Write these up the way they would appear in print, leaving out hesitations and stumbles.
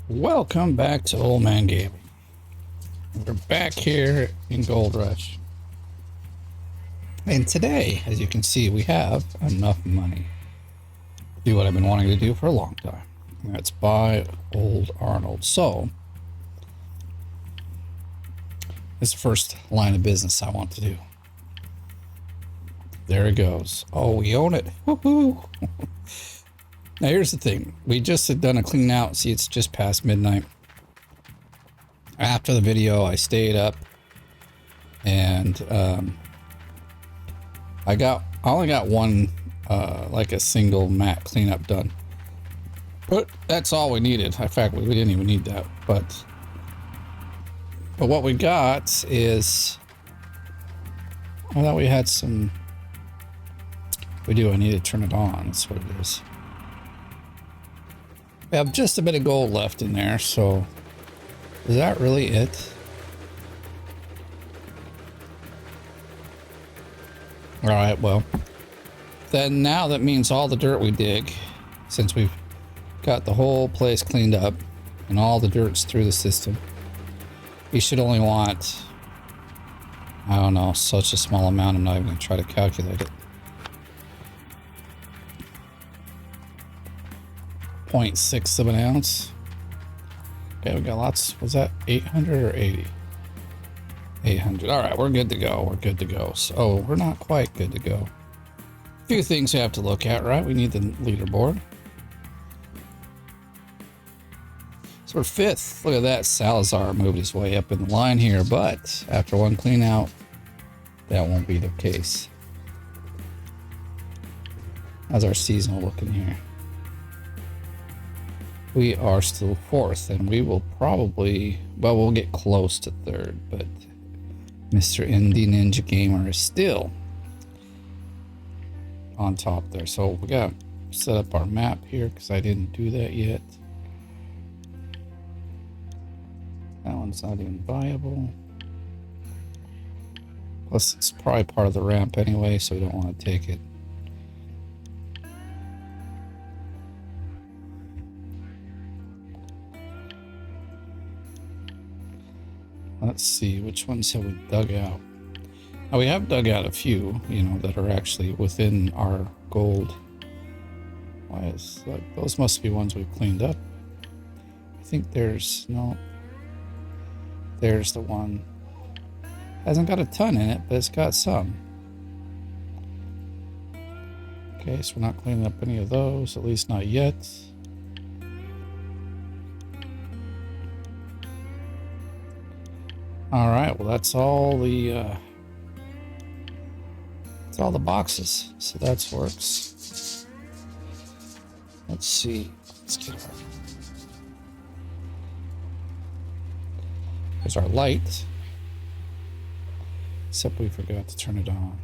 Welcome back to Oldman Gaming. We're back here in Gold Rush. And today, as you can see, we have enough money to do what I've been wanting to do for a long time. And that's buy old Arnold. So, this is the first line of business I want to do. There it goes. Oh, we own it. Woohoo! Now here's the thing. We just had done a clean out. See, it's just past midnight. After the video, I stayed up and I only got one like a single mat cleanup done. But that's all we needed. In fact, we didn't even need that. But what we got is, I thought we had some. We do. I need to turn it on. That's what it is. We have just a bit of gold left in there, so is that really it? All right, well, then now that means all the dirt we dig, since we've got the whole place cleaned up and all the dirt's through the system, we should only want, I don't know, such a small amount. I'm not even going to try to calculate it. 0.6 of an ounce. Okay, we got lots. Was that 800 or 80? 800. All right, we're good to go. We're good to go. So we're not quite good to go. A few things we have to look at, right? We need the leaderboard. So we're fifth. Look at that. Salazar moved his way up in the line here, but after one clean out, that won't be the case. How's our seasonal looking here? We are still fourth, and we will probably, well, we'll get close to third, but Mr. Indie Ninja Gamer is still on top there. So we got to set up our map here because I didn't do that yet. That one's not even viable. Plus, it's probably part of the ramp anyway, so we don't want to take it. Let's see, which ones have we dug out? Now, we have dug out a few, you know, that are actually within our gold. Why is that? Those must be ones we've cleaned up. I think there's, no. There's the one. Hasn't got a ton in it, but it's got some. Okay, so we're not cleaning up any of those, at least not yet. All right, well, that's all the boxes, so that works. Let's see. Let's get our. There's our light. Except we forgot to turn it on.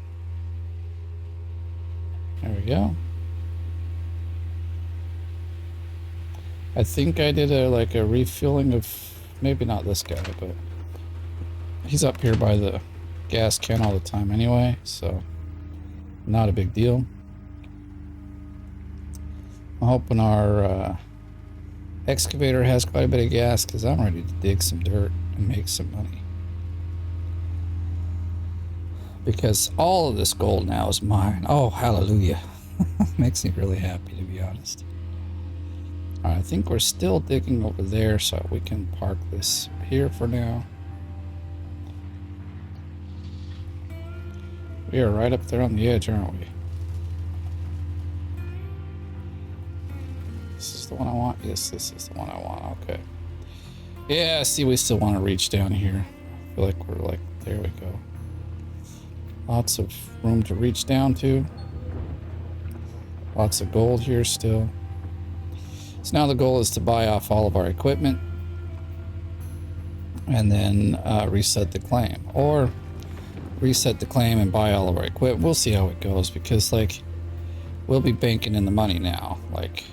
There we go. I think I did a refueling of, maybe not this guy, but he's up here by the gas can all the time anyway, so not a big deal. I'm hoping our excavator has quite a bit of gas because I'm ready to dig some dirt and make some money. Because all of this gold now is mine. Oh, hallelujah. Makes me really happy, to be honest. All right, I think we're still digging over there, so we can park this here for now. We are right up there on the edge, aren't we? This is the one I want? Yes, this is the one I want. Okay. Yeah, see, we still want to reach down here. I feel like we're like, there we go. Lots of room to reach down to. Lots of gold here still. So now the goal is to buy off all of our equipment and then reset the claim. Or reset the claim and buy all of our equipment. We'll see how it goes because, like, we'll be banking in the money now. Like,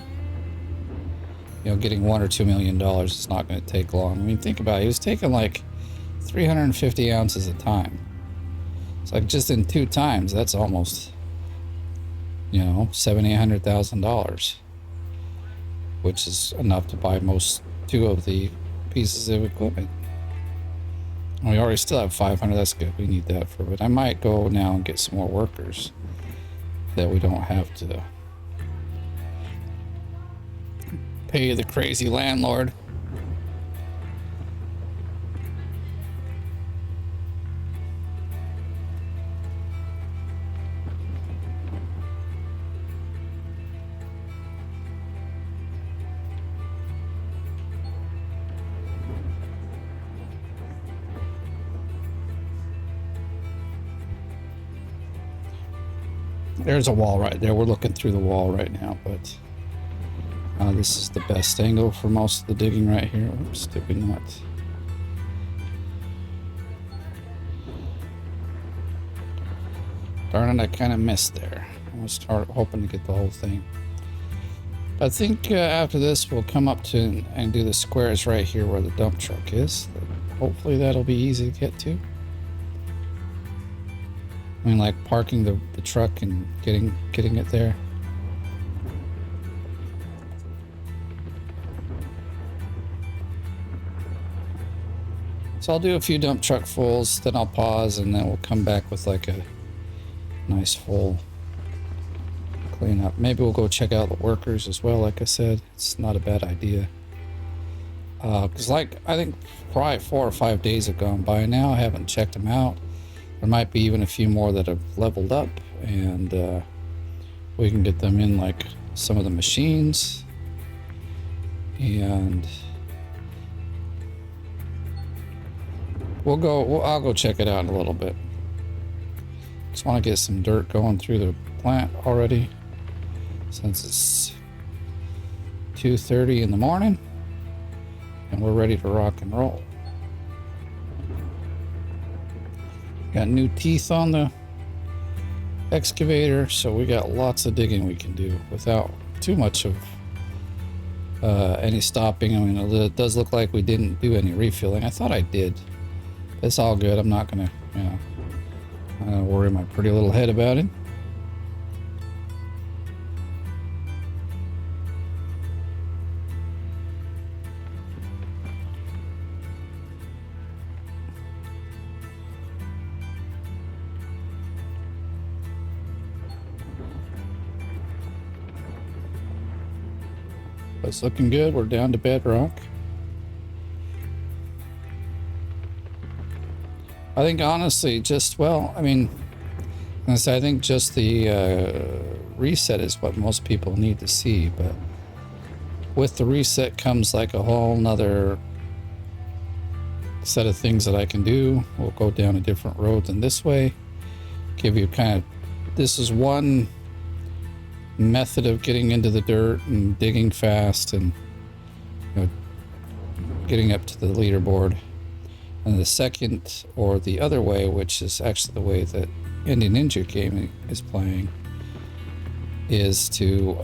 you know, getting $1 or $2 million is not going to take long. I mean, think about it. He was taking like 350 ounces at a time. It's like just in 2 times, that's almost, you know, $700,000, $800,000, which is enough to buy most 2 of the pieces of equipment. We already still have 500. That's good. We need that for it. I might go now and get some more workers that we don't have to pay the crazy landlord. There's a wall right there. We're looking through the wall right now, but this is the best angle for most of the digging right here. Oops, did we not? Darn it, I kind of missed there. I was hoping to get the whole thing. I think after this, we'll come up to and do the squares right here where the dump truck is. Hopefully that'll be easy to get to. I mean, like parking the truck and getting it there. So I'll do a few dump truck fulls, then I'll pause, and then we'll come back with like a nice full cleanup. Maybe we'll go check out the workers as well. Like I said, it's not a bad idea. Because like I think probably 4 or 5 days have gone by now. I haven't checked them out. There might be even a few more that have leveled up, and we can get them in like some of the machines. And I'll go check it out in a little bit. Just want to get some dirt going through the plant already, since it's 2:30 in the morning and we're ready to rock and roll. Got new teeth on the excavator, so we got lots of digging we can do without too much of any stopping. I mean, it does look like we didn't do any refilling. I thought I did. It's all good. I'm not gonna, worry my pretty little head about it. It's looking good. We're down to bedrock. I think honestly, I think just the reset is what most people need to see. But with the reset comes like a whole nother set of things that I can do. We'll go down a different road than this way. Give you this is one method of getting into the dirt and digging fast and getting up to the leaderboard. And the second, or the other way, which is actually the way that Indian Ninja Gaming is playing, is to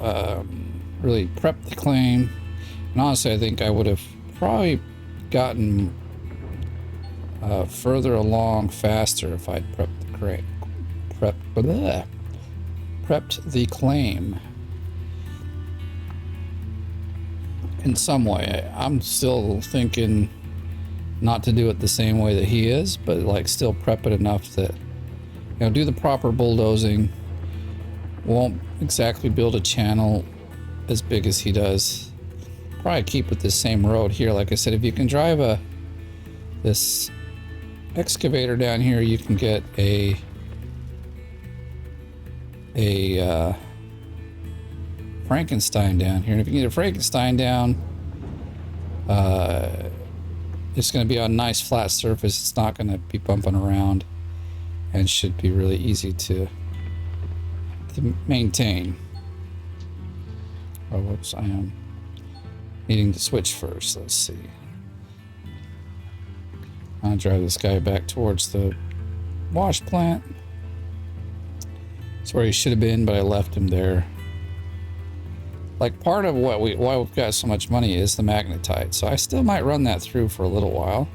really prep the claim. And honestly, I think I would have probably gotten further along faster if I'd prepped the claim in some way. I'm still thinking not to do it the same way that he is, but like still prep it enough that, do the proper bulldozing. Won't exactly build a channel as big as he does. Probably keep it the same road here. Like I said, if you can drive this excavator down here, you can get a Frankenstein down here. And if you can get a Frankenstein down, it's going to be on a nice flat surface. It's not going to be bumping around, and should be really easy to maintain. Oh, whoops, I am needing to switch first. Let's see. I'll drive this guy back towards the wash plant. That's where he should have been, but I left him there. Like, part of why we've got so much money is the magnetite, so I still might run that through for a little while.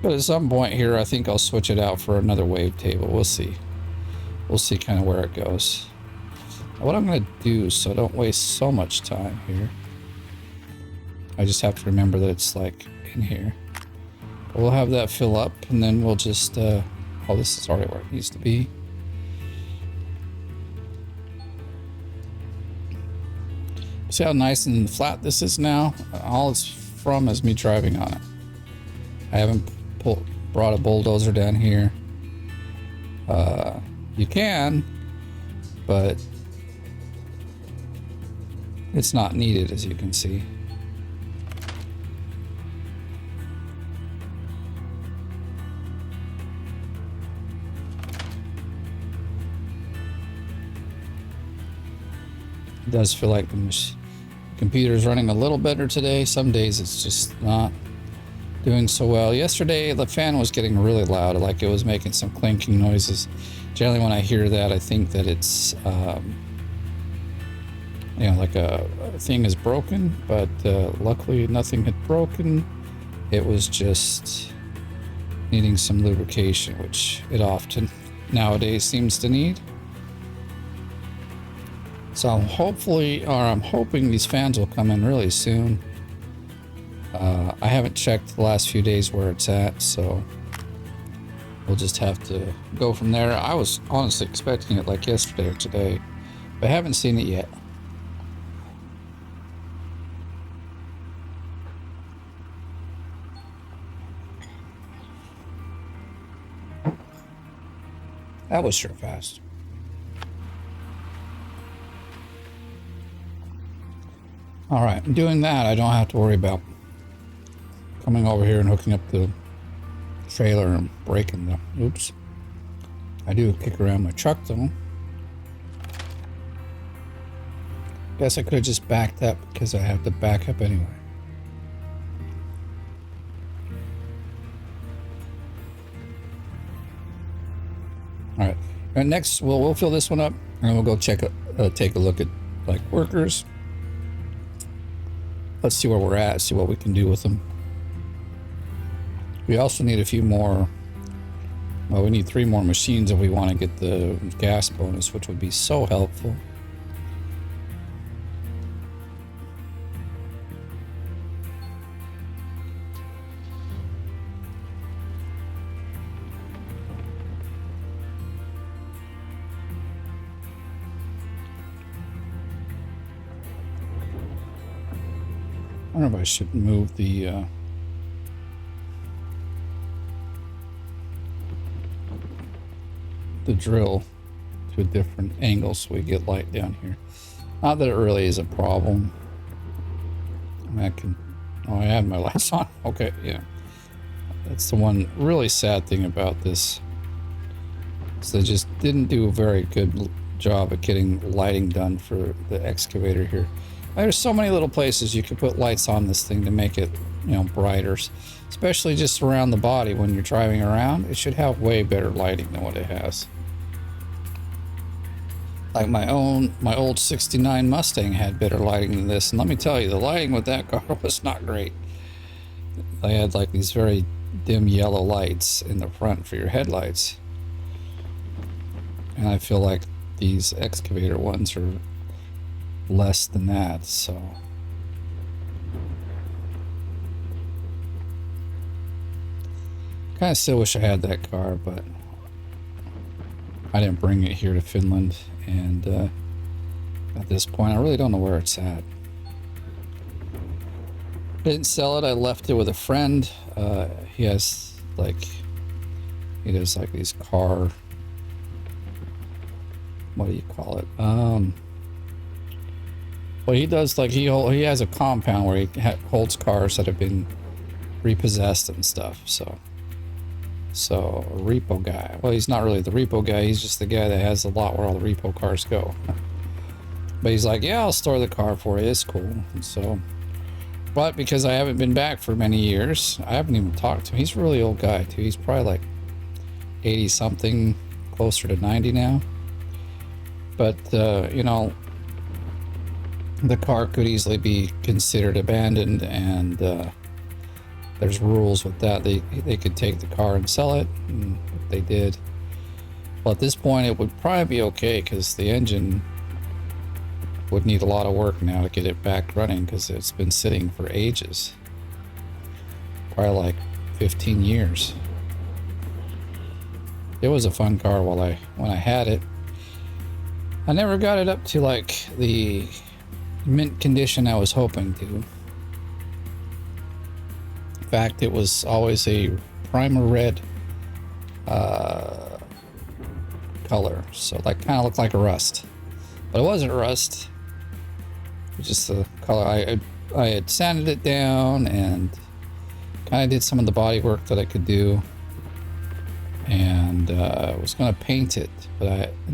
But at some point here, I think I'll switch it out for another wave table. We'll see. We'll see kind of where it goes. Now, what I'm going to do, so I don't waste so much time here, I just have to remember that it's like in here. But we'll have that fill up, and then we'll just, oh, this is already where it needs to be. See how nice and flat this is now? All it's from is me driving on it. I haven't brought a bulldozer down here. You can, but it's not needed, as you can see. It does feel like the computer's running a little better today. Some days it's just not doing so well. Yesterday the fan was getting really loud, like it was making some clinking noises. Generally when I hear that, I think that it's you know, like a thing is broken, but luckily nothing had broken. It was just needing some lubrication, which it often nowadays seems to need. So I'm hoping these fans will come in really soon. I haven't checked the last few days where it's at, so we'll just have to go from there. I was honestly expecting it like yesterday or today, but I haven't seen it yet. That was sure fast. All right, doing that, I don't have to worry about coming over here and hooking up the trailer and breaking the, oops. I do kick around my truck though. Guess I could have just backed up because I have to back up anyway. All right, and next we'll fill this one up and we'll go take a look at like workers. Let's see where we're at, see what we can do with them. We also need a few more, well, we need 3 more machines if we want to get the gas bonus, which would be so helpful. I don't know if I should move the drill to a different angle so we get light down here. Not that it really is a problem. I mean, I can, oh, I had my lights on. Okay, yeah. That's the one really sad thing about this. So they just didn't do a very good job of getting lighting done for the excavator here. There's so many little places you could put lights on this thing to make it, you know, brighter, especially just around the body when you're driving around. It should have way better lighting than what it has. Like my old 69 Mustang had better lighting than this, and let me tell you, the lighting with that car was not great. They had like these very dim yellow lights in the front for your headlights, and I feel like these excavator ones are less than that, so kind of still wish I had that car, but I didn't bring it here to Finland, and at this point I really don't know where it's at. Didn't sell it. I left it with a friend. He has like, he does like these car, what do you call it, well, he does like, he has a compound where he holds cars that have been repossessed and stuff. So a repo guy. Well, he's not really the repo guy. He's just the guy that has the lot where all the repo cars go. But he's like, yeah, I'll store the car for you. It's cool. And so, but because I haven't been back for many years, I haven't even talked to him. He's a really old guy too. He's probably like 80 something, closer to 90 now. But you know, the car could easily be considered abandoned, and there's rules with that. They could take the car and sell it, and if they did. Well, at this point it would probably be okay because the engine would need a lot of work now to get it back running because it's been sitting for ages. Probably like 15 years. It was a fun car when I had it. I never got it up to like the mint condition I was hoping to. In fact, it was always a primer red color, so like kind of looked like a rust, but it wasn't rust. It was just the color. I had sanded it down and kind of did some of the body work that I could do, and I was going to paint it,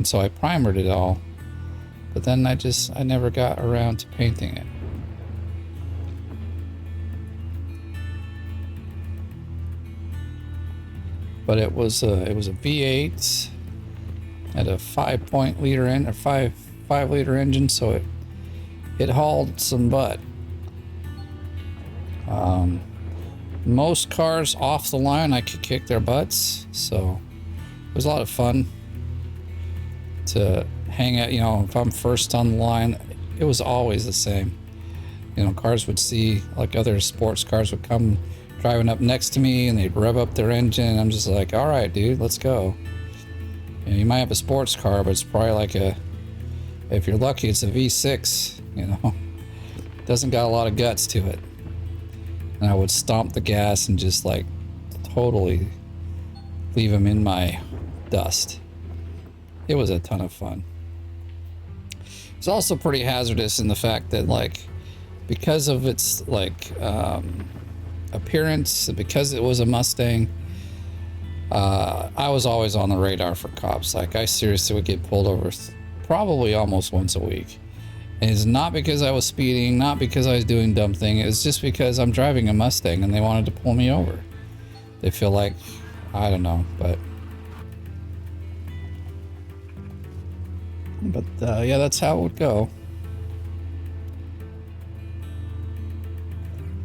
so I primered it all, but then I never got around to painting it. But it was a V8 at a 5 liter engine, so it hauled some butt. Most cars off the line I could kick their butts, so it was a lot of fun to hang out. You know, if I'm first on the line, it was always the same. You know, cars would see, like other sports cars would come driving up next to me and they'd rev up their engine, and I'm just like, all right, dude, let's go. And you might have a sports car, but it's probably like if you're lucky, it's a V6, you know. It doesn't got a lot of guts to it. And I would stomp the gas and just like totally leave them in my dust. It was a ton of fun. It's also pretty hazardous in the fact that, like, because of its like appearance, because it was a Mustang, I was always on the radar for cops. Like, I seriously would get pulled over probably almost once a week. And it's not because I was speeding, not because I was doing dumb thing. It's just because I'm driving a Mustang and they wanted to pull me over. They feel like, I don't know, but yeah, that's how it would go.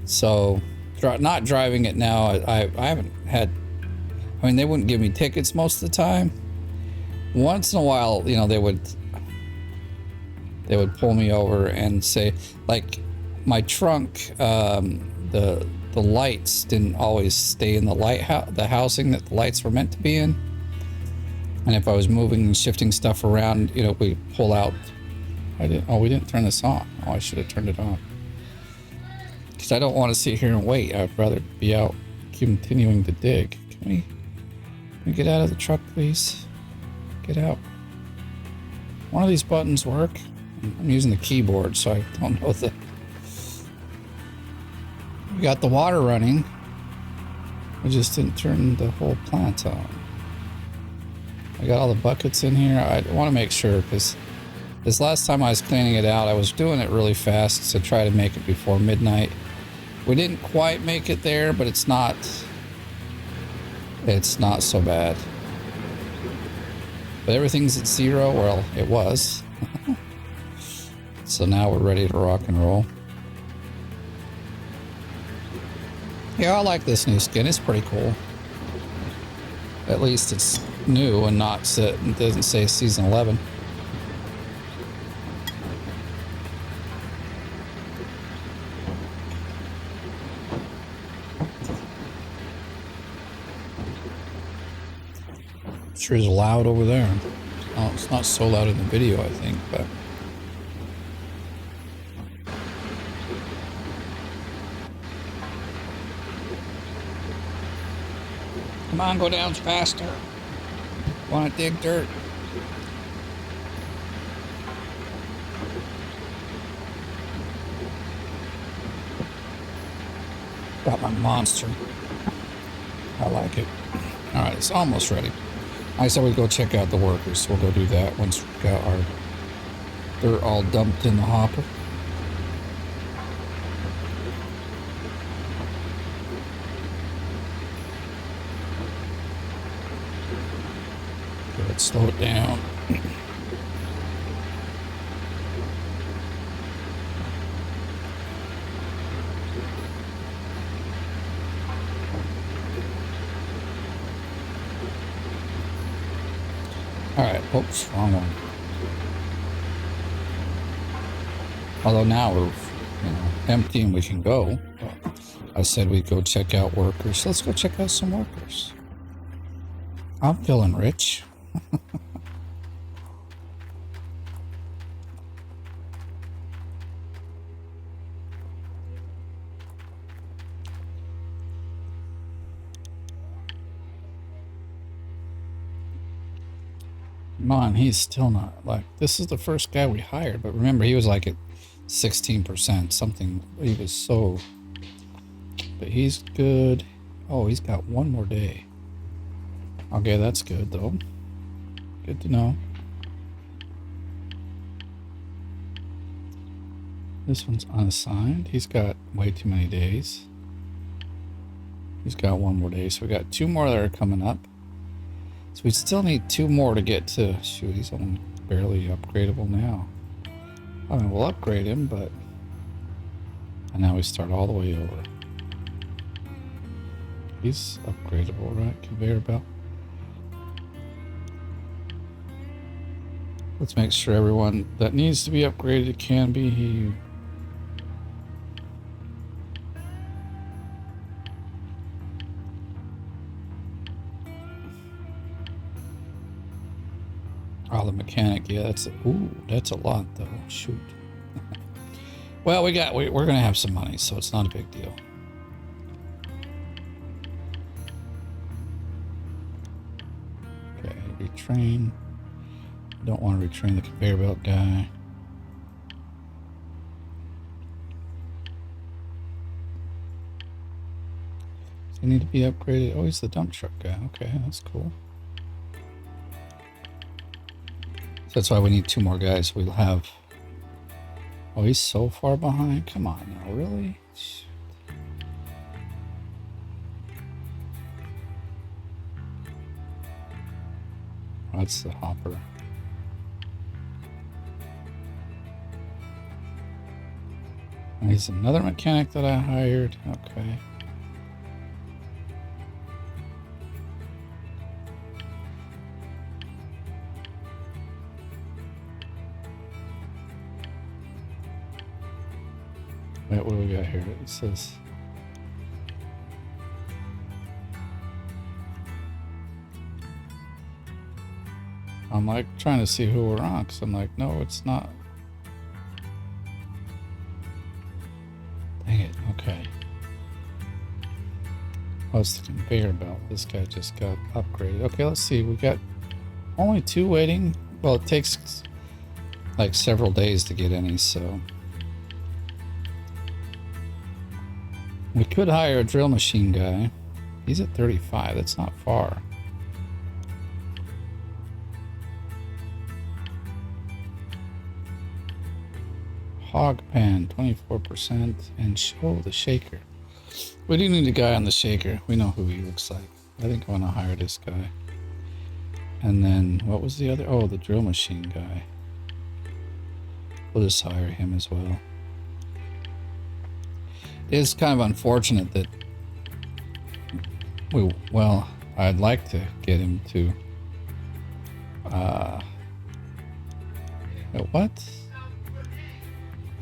So not driving it now, I haven't had, I mean, they wouldn't give me tickets most of the time. Once in a while, you know, they would pull me over and say, like, my trunk, the lights didn't always stay in the housing that the lights were meant to be in. And if I was moving and shifting stuff around, you know, we pull out. We didn't turn this on. Oh, I should have turned it on. Because I don't want to sit here and wait. I'd rather be out continuing to dig. Can we get out of the truck, please? Get out. One of these buttons work. I'm using the keyboard, so I don't know the. We got the water running. We just didn't turn the whole plant on. I got all the buckets in here. I want to make sure, because this last time I was cleaning it out, I was doing it really fast to try to make it before midnight. We didn't quite make it there, but it's not so bad. But everything's at 0. Well, it was. So now we're ready to rock and roll. Yeah, I like this new skin. It's pretty cool. At least it's new and not set. It doesn't say season 11. Sure is loud over there. Oh, it's not so loud in the video, I think, but. Come on, go down faster. Want to dig dirt? Got my monster. I like it. All right, it's almost ready. I said we'd go check out the workers, so we'll go do that once we've got our dirt all dumped in the hopper. Let's slow it down. All right, oops, wrong one. Although now we're, empty and we can go. But I said we'd go check out workers. Let's go check out some workers. I'm feeling rich. Come on, he's still not, like, this is the first guy we hired, but remember, he was like at 16%, something, he was so, but he's good. Oh, he's got one more day. Okay, that's good, though. Good to know. This one's unassigned. He's got way too many days. He's got one more day, so we got 2 more that are coming up. So we still need 2 more to get to, shoot, he's only barely upgradable now. I mean, we'll upgrade him, but, and now we start all the way over. He's upgradable, right? Conveyor belt. Let's make sure everyone that needs to be upgraded can be. Oh, the mechanic, yeah, that's a lot though. Shoot. Well, we're gonna have some money, so it's not a big deal. Okay, retrain. Don't want to retrain the conveyor belt guy. Does he need to be upgraded? Oh, he's the dump truck guy. Okay, that's cool. So that's why we need 2 more guys. We'll have... Oh, he's so far behind. Come on now, really? Shoot. That's the hopper. He's another mechanic that I hired. Okay. Wait, what do we got here? It says... I'm like trying to see who we're on, because I'm like, no, it's not. Dang it, okay. Oh, it's the conveyor belt. This guy just got upgraded. Okay, let's see. We got only 2 waiting. Well, it takes like several days to get any, so. We could hire a drill machine guy. He's at 35. That's not far. Hog pan, 24%, and show the shaker. We do need a guy on the shaker. We know who he looks like. I think I want to hire this guy. And then, what was the other? Oh, the drill machine guy. We'll just hire him as well. It is kind of unfortunate that well, I'd like to get him to, what?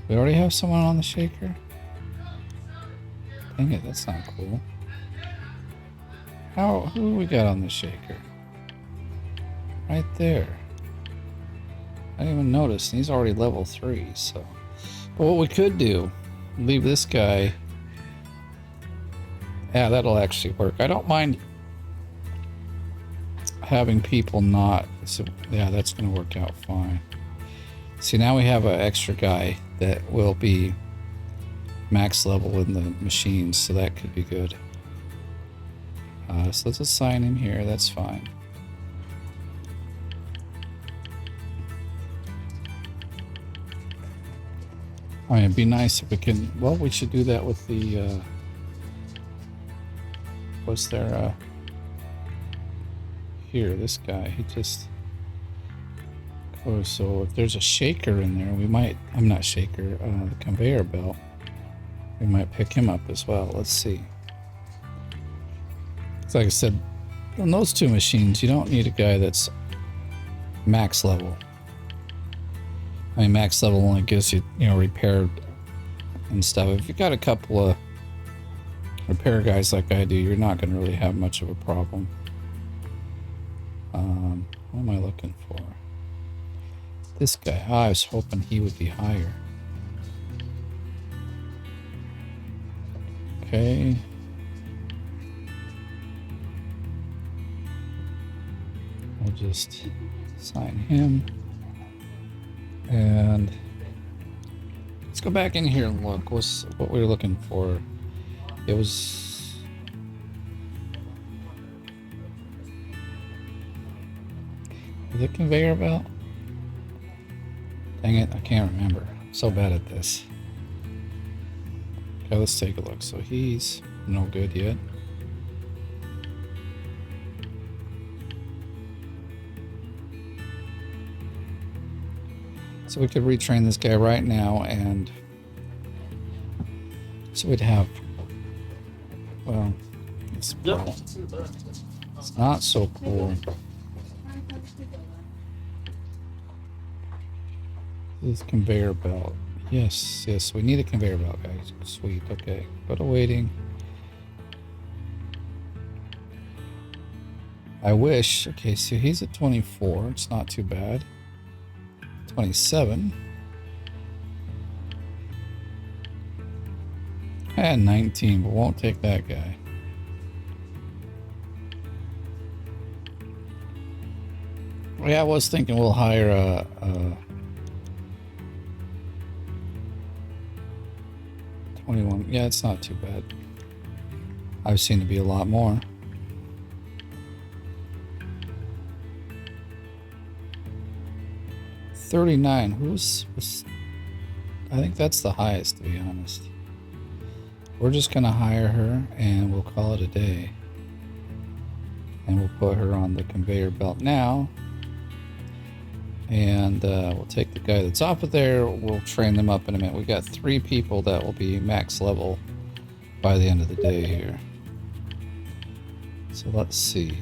We already have someone on the shaker? Dang it, that's not cool. Who we got on the shaker? Right there. I didn't even notice, and he's already level 3, so. But what we could do, leave this guy. Yeah, that'll actually work. I don't mind having people not, so yeah, that's gonna work out fine. See, now we have an extra guy that will be max level in the machines, so that could be good. So let's assign him here, that's fine. I mean, it'd be nice if we can, well, we should do that with the, what's there, here, this guy, he just, oh, so if there's a shaker in there, we might, I'm not shaker, the conveyor belt, we might pick him up as well. Let's see. Like I said, on those 2 machines, you don't need a guy that's max level. I mean, max level only gives you, you know, repair and stuff. If you got a couple of repair guys like I do, you're not going to really have much of a problem. What am I looking for? This guy. Oh, I was hoping he would be higher. Okay. I'll just assign him. And let's go back in here and look. What's what we were looking for? It was the conveyor belt. Dang it, I can't remember. I'm so bad at this. Okay, let's take a look. So he's no good yet. So we could retrain this guy right now, and so we'd have, well, it's not so cool. This conveyor belt. Yes, yes, we need a conveyor belt, guys. Sweet, okay. Go to waiting. I wish. Okay, so he's at 24. It's not too bad. 27. And 19, but won't take that guy. Yeah, I was thinking we'll hire a 21. Yeah, it's not too bad. I've seen it be a lot more. $39. Who's I think that's the highest, to be honest. We're just gonna hire her and we'll call it a day. And we'll put her on the conveyor belt now. And we'll take the guy that's off of there. We'll train them up in a minute. We got 3 people that will be max level by the end of the day here. So let's see.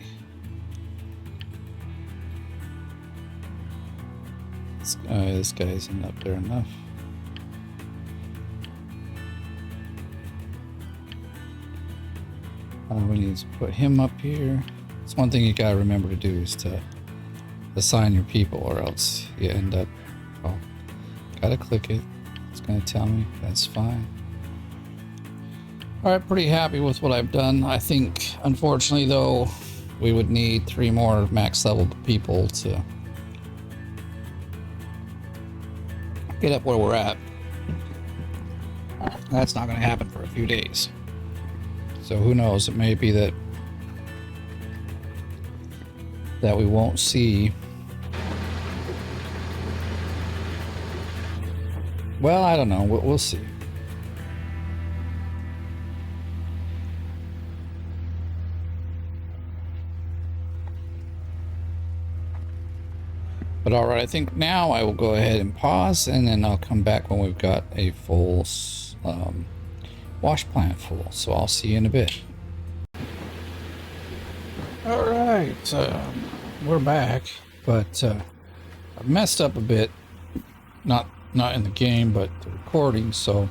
This guy isn't up there enough. We need to put him up here. It's one thing you gotta remember to do is to assign your people, or else you end up, well, gotta click it. It's gonna tell me. That's fine. Alright, pretty happy with what I've done. I think, unfortunately though, we would need 3 more max level people to get up where we're at. That's not gonna happen for a few days. So who knows, it may be that we won't see. Well, I don't know. We'll see. But all right, I think now I will go ahead and pause, and then I'll come back when we've got a full wash plant full. So I'll see you in a bit. All right, we're back, but I've messed up a bit. Not in the game, but the recording. So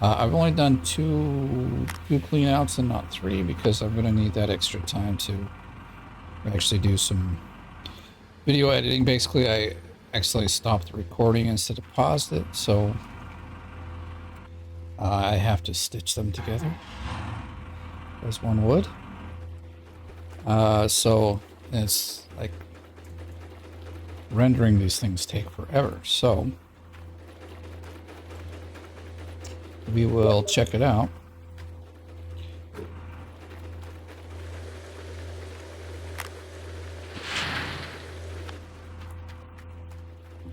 I've only done two clean outs and not 3, because I'm going to need that extra time to actually do some video editing. Basically, I accidentally stopped the recording instead of paused it, so I have to stitch them together as one would. So it's like rendering these things take forever. So we will check it out.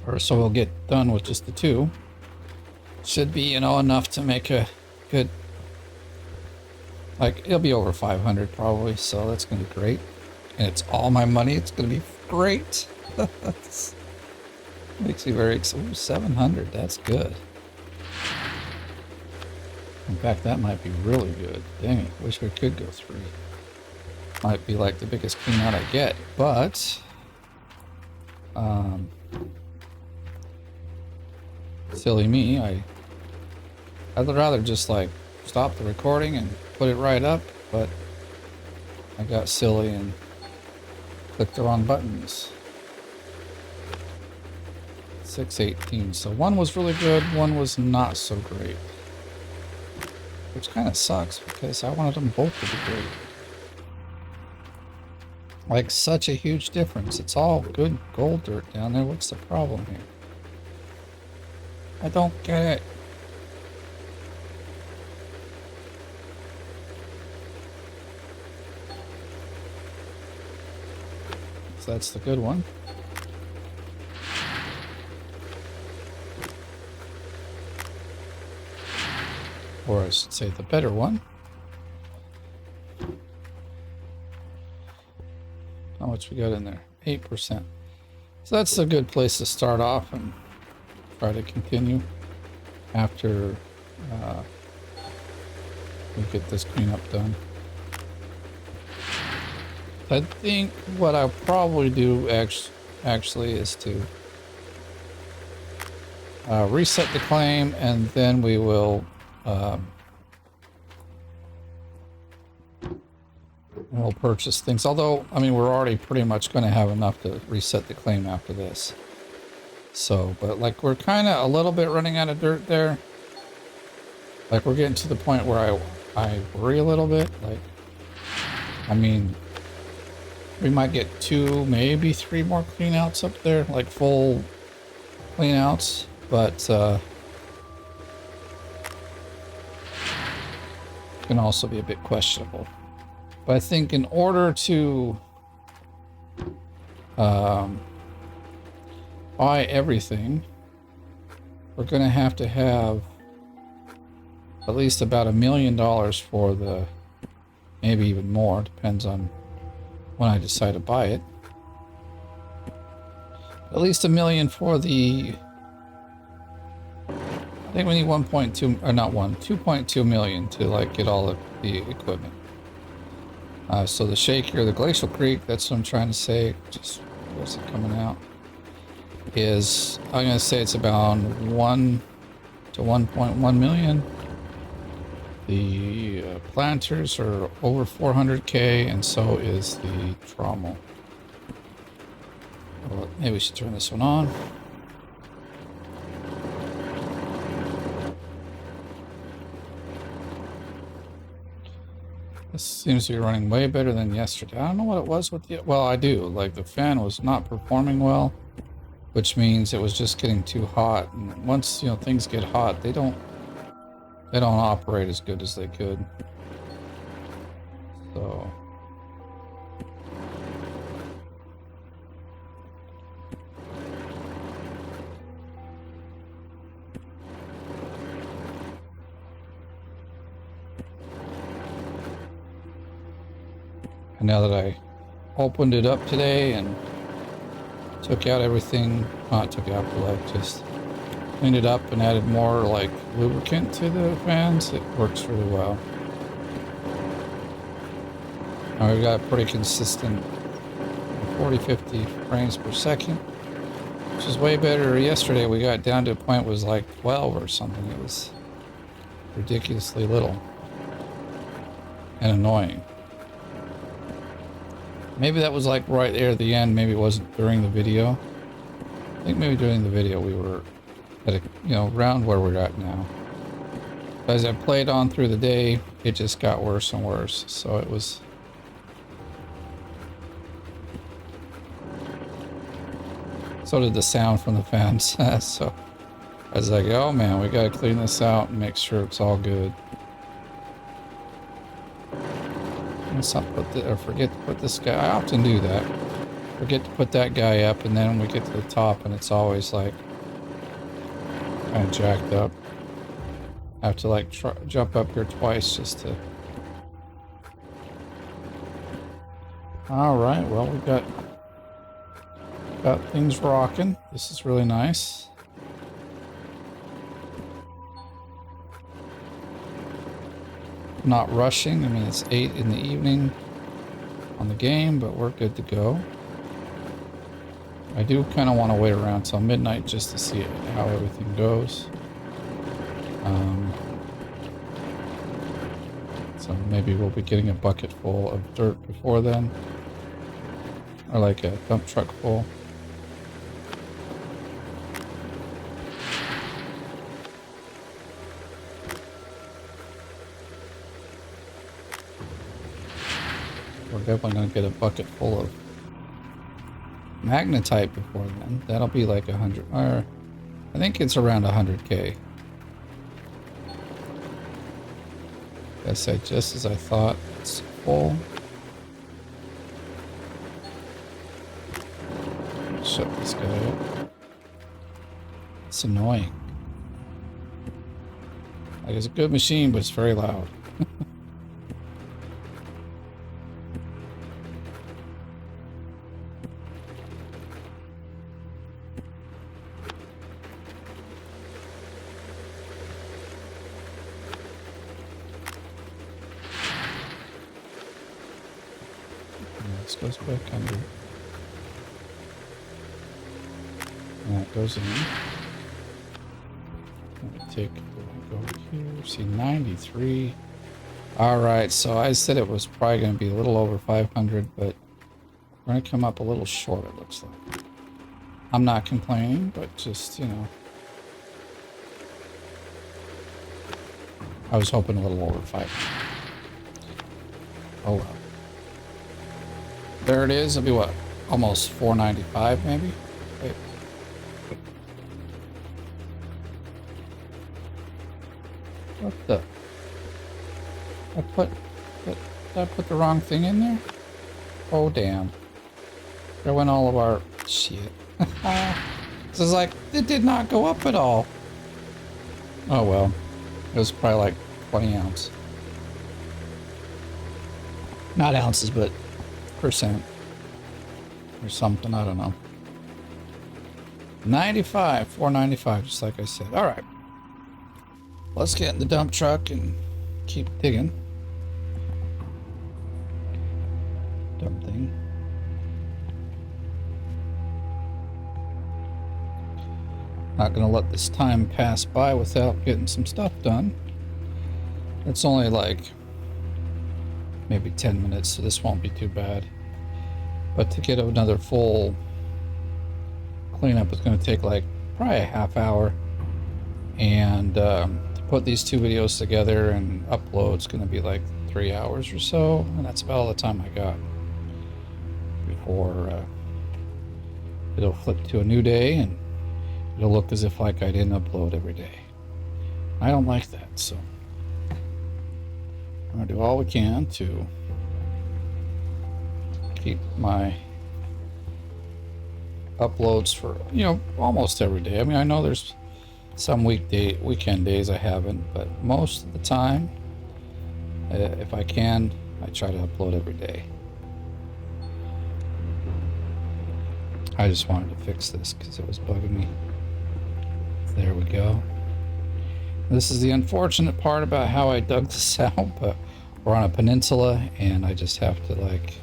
Or so we'll get done with just the 2. Should be, you know, enough to make a good, like, it'll be over 500 probably, so that's gonna be great. And it's all my money. It's gonna be great. Makes me very excited. 700, that's good. In fact, that might be really good. Dang it, wish we could go 3. Might be like the biggest clean out I get, but Silly me, I'd rather just like stop the recording and put it right up, but I got silly and clicked the wrong buttons. 618. So one was really good, one was not so great. Which kind of sucks because I wanted them both to be great. Like such a huge difference. It's all good gold dirt down there. What's the problem here? I don't get it. So that's the good one. Or I should say the better one. How much we got in there? 8%. So that's a good place to start off and try to continue after we get this cleanup done. I think what I'll probably do actually is to reset the claim, and then we will we'll purchase things. Although, I mean, we're already pretty much going to have enough to reset the claim after this. So, but like we're kind of a little bit running out of dirt there. Like we're getting to the point where I worry a little bit. Like, I mean, we might get 2, maybe 3 more cleanouts up there, like full cleanouts, but can also be a bit questionable. But I think in order to buy everything, we're going to have at least about $1 million for the, maybe even more, depends on when I decide to buy it. At least $1 million for the, I think we need 1.2, or not 2.2 million to like get all of the equipment. So the shaker, the Glacial Creek, that's what I'm trying to say. Just, where's it coming out? Is, I'm going to say it's about 1 to 1.1 million. The planters are over 400k, and so is the trommel. Well, maybe we should turn this one on. This seems to be running way better than yesterday. I don't know what it was with the... Well, I do. Like, the fan was not performing well, which means it was just getting too hot. And once, you know, things get hot, they don't operate as good as they could. So... And now that I opened it up today and took out everything, not took out, but like just cleaned it up and added more like lubricant to the fans, it works really well. Now we've got pretty consistent 40-50 frames per second, which is way better. Yesterday we got down to a point it was like 12 or something. It was ridiculously little and annoying. Maybe that was like right there at the end. Maybe it wasn't during the video. I think maybe during the video we were at a, you know, around where we're at now. As I played on through the day, it just got worse and worse. So it was... So did the sound from the fans. So I was like, oh man, we gotta clean this out and make sure it's all good. Let's not put or forget to put this guy. I often do that. Forget to put that guy up, and then we get to the top, and it's always like kind of jacked up. I have to like jump up here twice just to. All right. Well, we got things rocking. This is really nice. Not rushing. I mean, it's 8 in the evening on the game, but we're good to go. I do kind of want to wait around till midnight just to see how everything goes. So maybe we'll be getting a bucket full of dirt before then. Or like a dump truck full. We're definitely going to get a bucket full of magnetite before then. That'll be like 100, or I think it's around 100K. I said just as I thought, it's full. Shut this guy up. It's annoying. Like, it's a good machine, but it's very loud. This goes back under. And that goes in. Take go here. See 93. All right, so I said it was probably going to be a little over 500, but we're going to come up a little short. It looks like. I'm not complaining, but just I was hoping a little over 500. Oh well. There it is. It'll be what? Almost 495 maybe? Wait. What the? Did I put the wrong thing in there? Oh damn. There went all of our shit. This is like, it did not go up at all. Oh well. It was probably like 20 ounce. Not ounces, but percent or something, I don't know. 95, 495, just like I said. All right, let's get in the dump truck and keep digging. Dumb thing. Not gonna let this time pass by without getting some stuff done. It's only like maybe 10 minutes, so this won't be too bad. But to get another full cleanup is going to take like probably a half hour. And to put these two videos together and upload, it's going to be like 3 hours or so. And that's about all the time I got before it'll flip to a new day and it'll look as if like I didn't upload every day. I don't like that, so I'm going to do all we can to keep my uploads for, almost every day. I mean, I know there's some weekend days I haven't, but most of the time, if I can, I try to upload every day. I just wanted to fix this because it was bugging me. There we go. This is the unfortunate part about how I dug this out, but we're on a peninsula and I just have to like,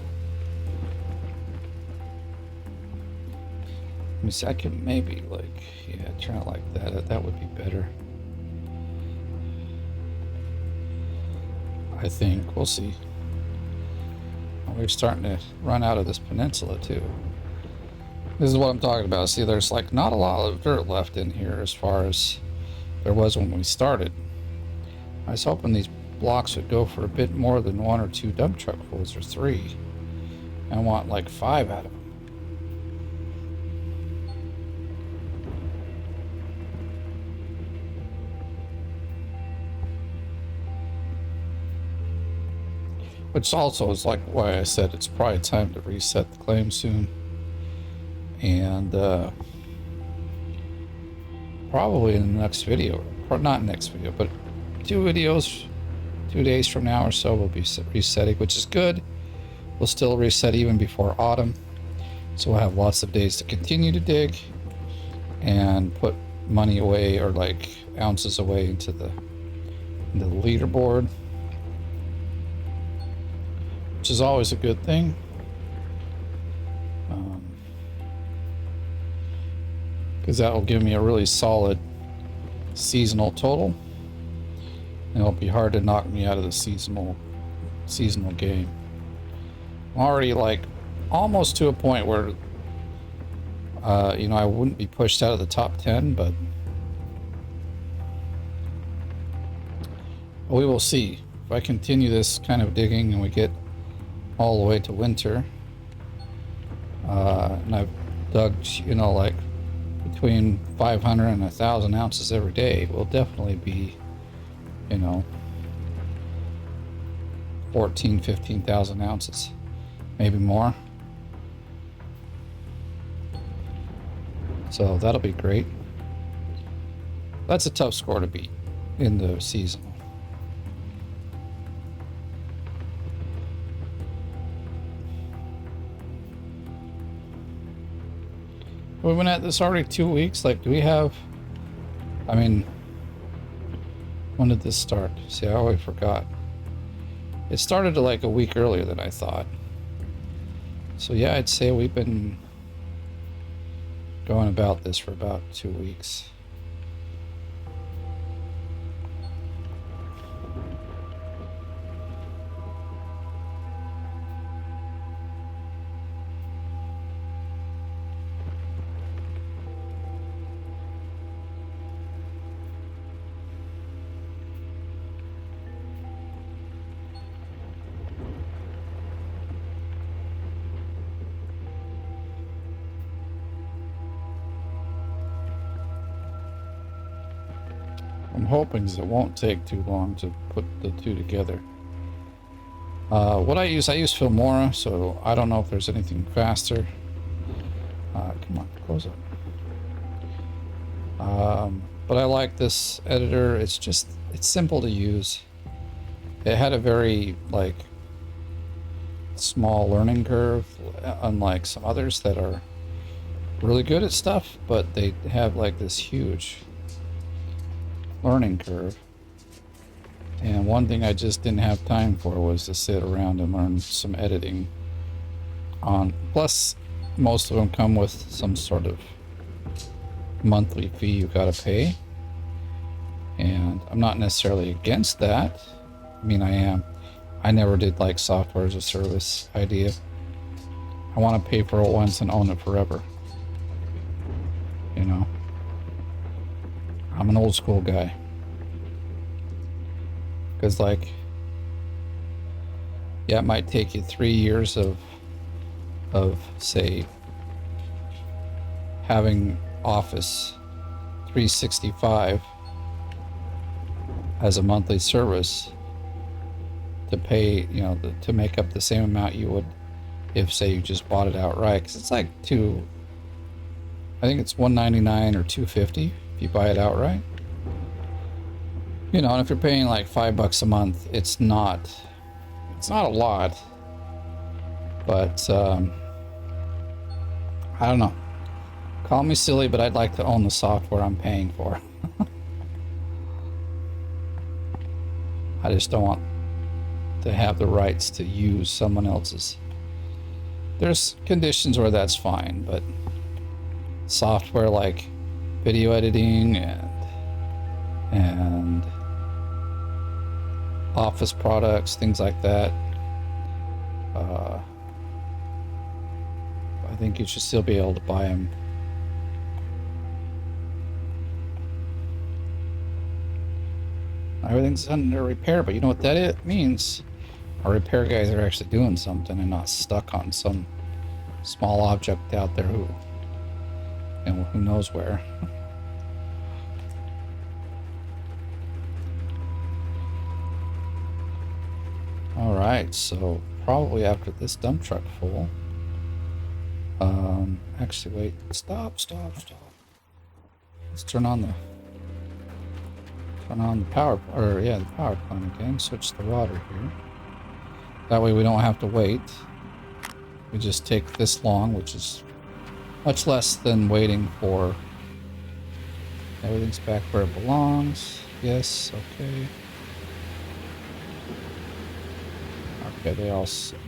let me see, I can maybe like, yeah, turn it like that. That would be better. I think, we'll see. We're starting to run out of this peninsula too. This is what I'm talking about. See, there's like not a lot of dirt left in here as far as there was when we started. I was hoping these blocks would go for a bit more than 1 or 2 dump truck fulls, or 3. I want like 5 out of them. Which also is like why I said it's probably time to reset the claim soon. And probably in the next video, or not next video, but 2 videos, 2 days from now or so, we'll be resetting, which is good. We'll still reset even before autumn. So we'll have lots of days to continue to dig and put money away, or like ounces away into the leaderboard, which is always a good thing. because that will give me a really solid seasonal total, and it'll be hard to knock me out of the seasonal game. I'm already like almost to a point where you know, I wouldn't be pushed out of the top 10, but we will see. If I continue this kind of digging and we get all the way to winter, and I've dug, you know, like between 500 and 1,000 ounces every day, we'll definitely be, you know, 15,000 ounces, maybe more. So that'll be great. That's a tough score to beat in the season. We've been at this already 2 weeks. Like, do we have... I mean... When did this start? See, I always forgot. It started like a week earlier than I thought. So yeah, I'd say we've been going about this for about 2 weeks. I'm hoping it won't take too long to put the two together. What I use Filmora, so I don't know if there's anything faster. Come on, close up. But I like this editor. It's simple to use. It had a very, like, small learning curve, unlike some others that are really good at stuff, but they have, like, this huge learning curve. And one thing I just didn't have time for was to sit around and learn some editing on. Plus, most of them come with some sort of monthly fee you gotta pay. And I'm not necessarily against that. I mean, I am. I never did like software as a service idea. I want to pay for it once and own it forever. You know? I'm an old school guy. Because, like, yeah, it might take you 3 years of say, having Office 365 as a monthly service to pay, you know, to make up the same amount you would if, say, you just bought it outright. Because it's like I think it's $199 or $250 if you buy it outright. You know, and if you're paying like $5 a month, it's not a lot. But I don't know. Call me silly, but I'd like to own the software I'm paying for. I just don't want to have the rights to use someone else's. There's conditions where that's fine, but software like video editing and office products, things like that, I think you should still be able to buy them. Everything's under repair, but you know what that means? Our repair guys are actually doing something and not stuck on some small object out there who knows where. All right, so probably after this dump truck full. Actually, wait, stop. Let's turn on the power, the power plant again. Switch the water here. That way we don't have to wait. We just take this long, which is much less than waiting for. Everything's back where it belongs. Yes, okay. Okay,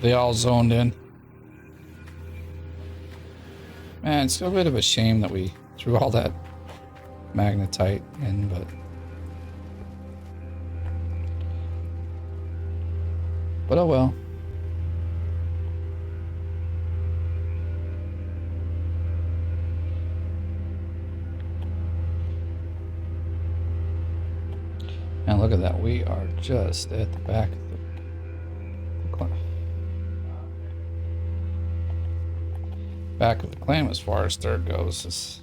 they all zoned in. Man, it's a bit of a shame that we threw all that magnetite in, but oh well. And look at that, we are just at the back of the claim as far as dirt goes.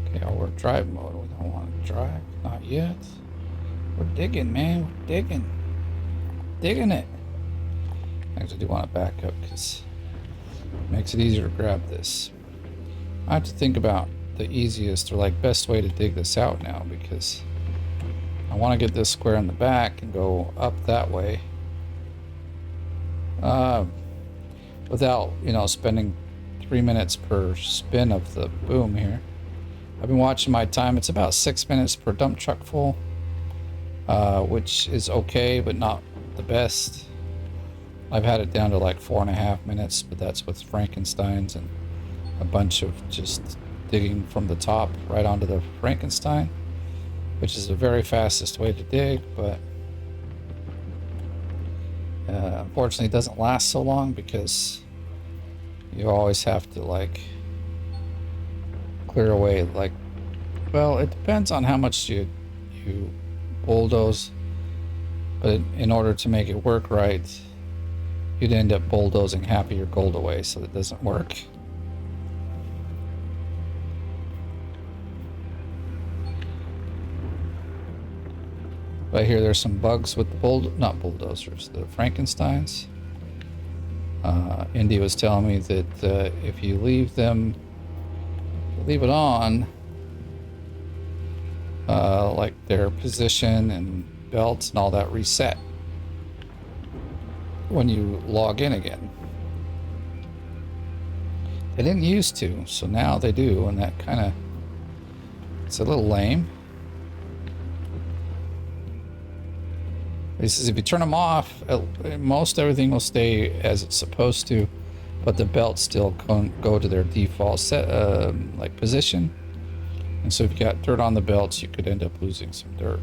Okay, we're drive mode. We don't want to drive, not yet. We're digging, man. We're digging it. I actually do want to back up because it makes it easier to grab this. I have to think about the easiest or like best way to dig this out now, because I want to get this square in the back and go up that way, without, you know, spending 3 minutes per spin of the boom here. I've been watching my time. It's about 6 minutes per dump truck full, which is okay, but not the best. I've had it down to like 4.5 minutes, but that's with Frankensteins and a bunch of just digging from the top right onto the Frankenstein, which is the very fastest way to dig, but unfortunately it doesn't last so long because you always have to like clear away, like, well, it depends on how much you bulldoze, but in order to make it work right, you'd end up bulldozing half of your gold away, so it doesn't work. But I hear there's some bugs with the not bulldozers, the Frankensteins. Indy was telling me that if you leave it on, like their position and belts and all that reset when you log in again. They didn't used to, so now they do, and that kind of, it's a little lame. He says if you turn them off, most everything will stay as it's supposed to, but the belts still go to their default set, like position. And so if you got dirt on the belts, you could end up losing some dirt.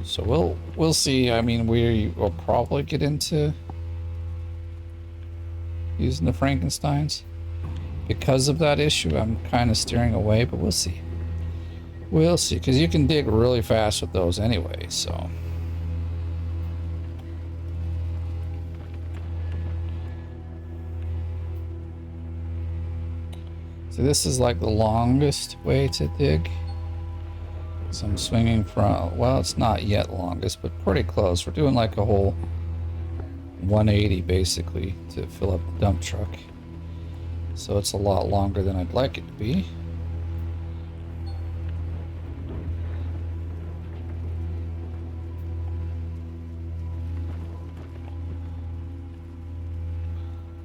So we'll see. I mean, we will probably get into using the Frankensteins. Because of that issue, I'm kind of steering away, but we'll see. We'll see, because you can dig really fast with those anyway, so. So this is like the longest way to dig. So I'm swinging from, well, it's not yet longest, but pretty close. We're doing like a whole 180 basically to fill up the dump truck. So it's a lot longer than I'd like it to be.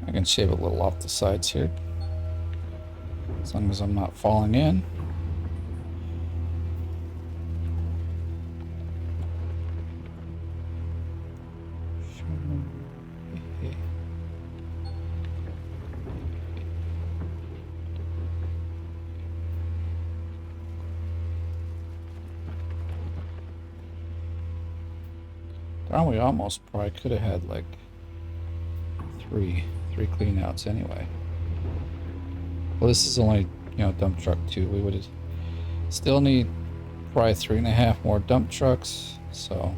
I can shave a little off the sides here, as long as I'm not falling in. Darn, we almost probably could have had like three clean outs anyway. Well, this is only, you know, dump truck 2. We would still need probably 3.5 more dump trucks, so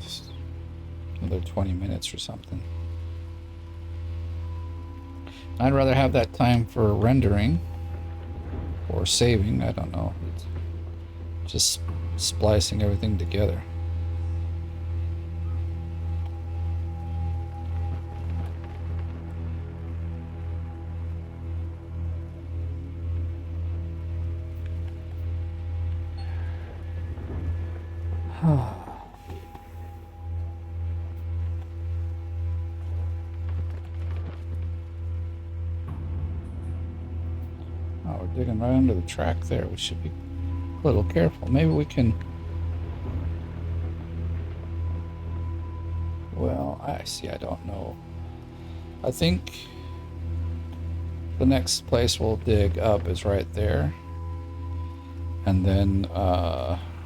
just another 20 minutes or something. I'd rather have that time for rendering or saving, I don't know. It's just splicing everything together. Oh, we're digging right under the track there. We should be a little careful. Maybe we can... Well, I see. I don't know. I think The next place we'll dig up is right there. And then,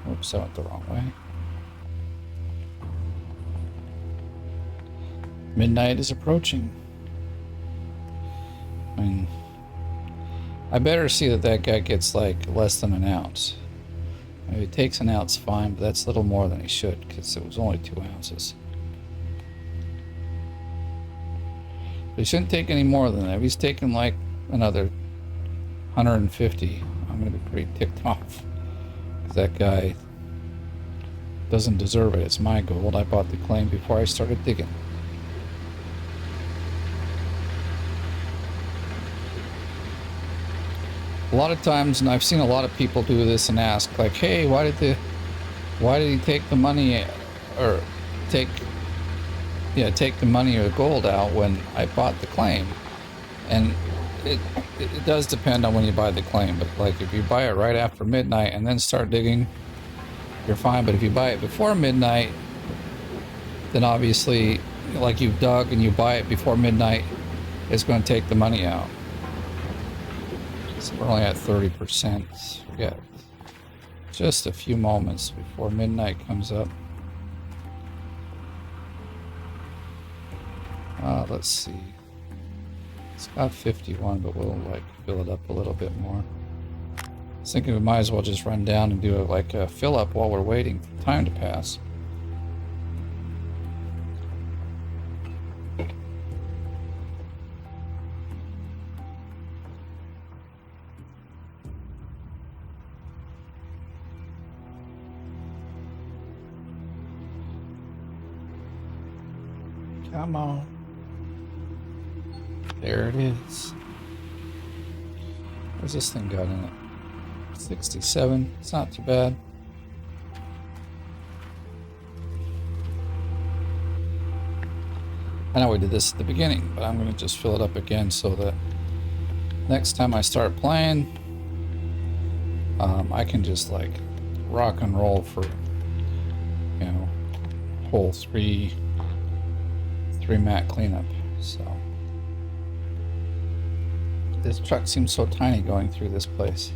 oops, I went the wrong way. Midnight is approaching. I mean, I better see that that guy gets like less than an ounce. If he takes an ounce, fine, but that's a little more than he should because it was only 2 ounces. But he shouldn't take any more than that. If he's taking like another 150, I'm going to be pretty ticked off. Because that guy doesn't deserve it. It's my gold. I bought the claim before I started digging. A lot of times, and I've seen a lot of people do this and ask, like, hey, why did he take the money, or take the money or the gold out when I bought the claim? And it does depend on when you buy the claim, but like if you buy it right after midnight and then start digging, you're fine. But if you buy it before midnight, then obviously, like you've dug and you buy it before midnight, it's going to take the money out. So we're only at 30%. We got just a few moments before midnight comes up. Let's see. It's got 51, but we'll like fill it up a little bit more. I was thinking we might as well just run down and do a fill up while we're waiting for time to pass. Come on. There it is. Where's this thing got in it? 67. It's not too bad. I know we did this at the beginning, but I'm going to just fill it up again so that next time I start playing, I can just like rock and roll for, you know, whole three mat cleanup. So this truck seems so tiny going through this place.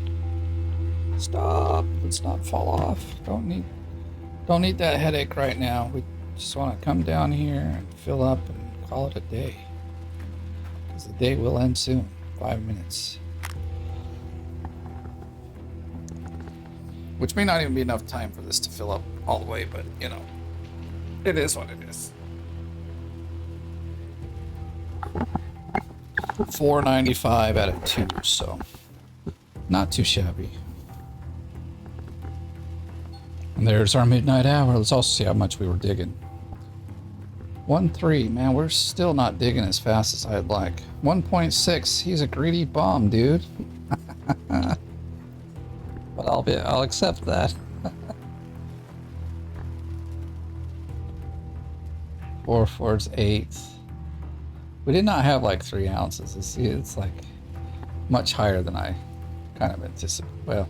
Stop! Let's not fall off. Don't need that headache right now. We just want to come down here and fill up and call it a day. Because the day will end soon. 5 minutes. Which may not even be enough time for this to fill up all the way, but you know, it is what it is. 495 out of 2, so not too shabby. And there's our midnight hour. Let's also see how much we were digging. 1.3, man, we're still not digging as fast as I'd like. 1.6, he's a greedy bum, dude. But I'll accept that. 4 is 8. We did not have like 3 ounces. It's like much higher than I kind of anticipated. Well,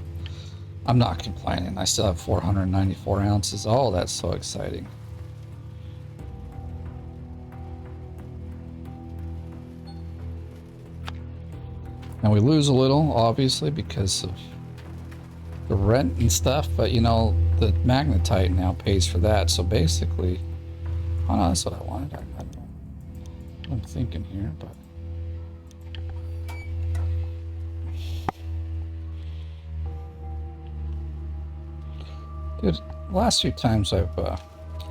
I'm not complaining. I still have 494 ounces. Oh, that's so exciting. And we lose a little, obviously, because of the rent and stuff, but you know, the magnetite now pays for that. So basically, oh no, that's what I wanted. I don't know what I'm thinking here, but dude, the last few times I've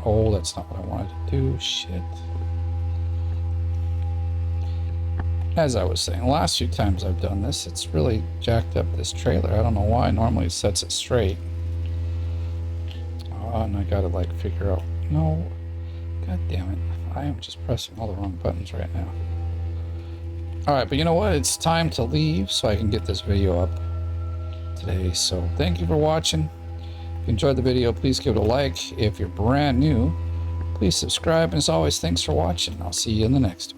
oh, that's not what I wanted to do. Shit. As I was saying, the last few times I've done this, it's really jacked up this trailer. I don't know why. Normally it sets it straight. Oh, and I gotta like figure out. No, god damn it! I am just pressing all the wrong buttons right now. All right, but you know what? It's time to leave so I can get this video up today. So thank you for watching. If you enjoyed the video, please give it a like. If you're brand new, please subscribe. And as always, thanks for watching. I'll see you in the next one.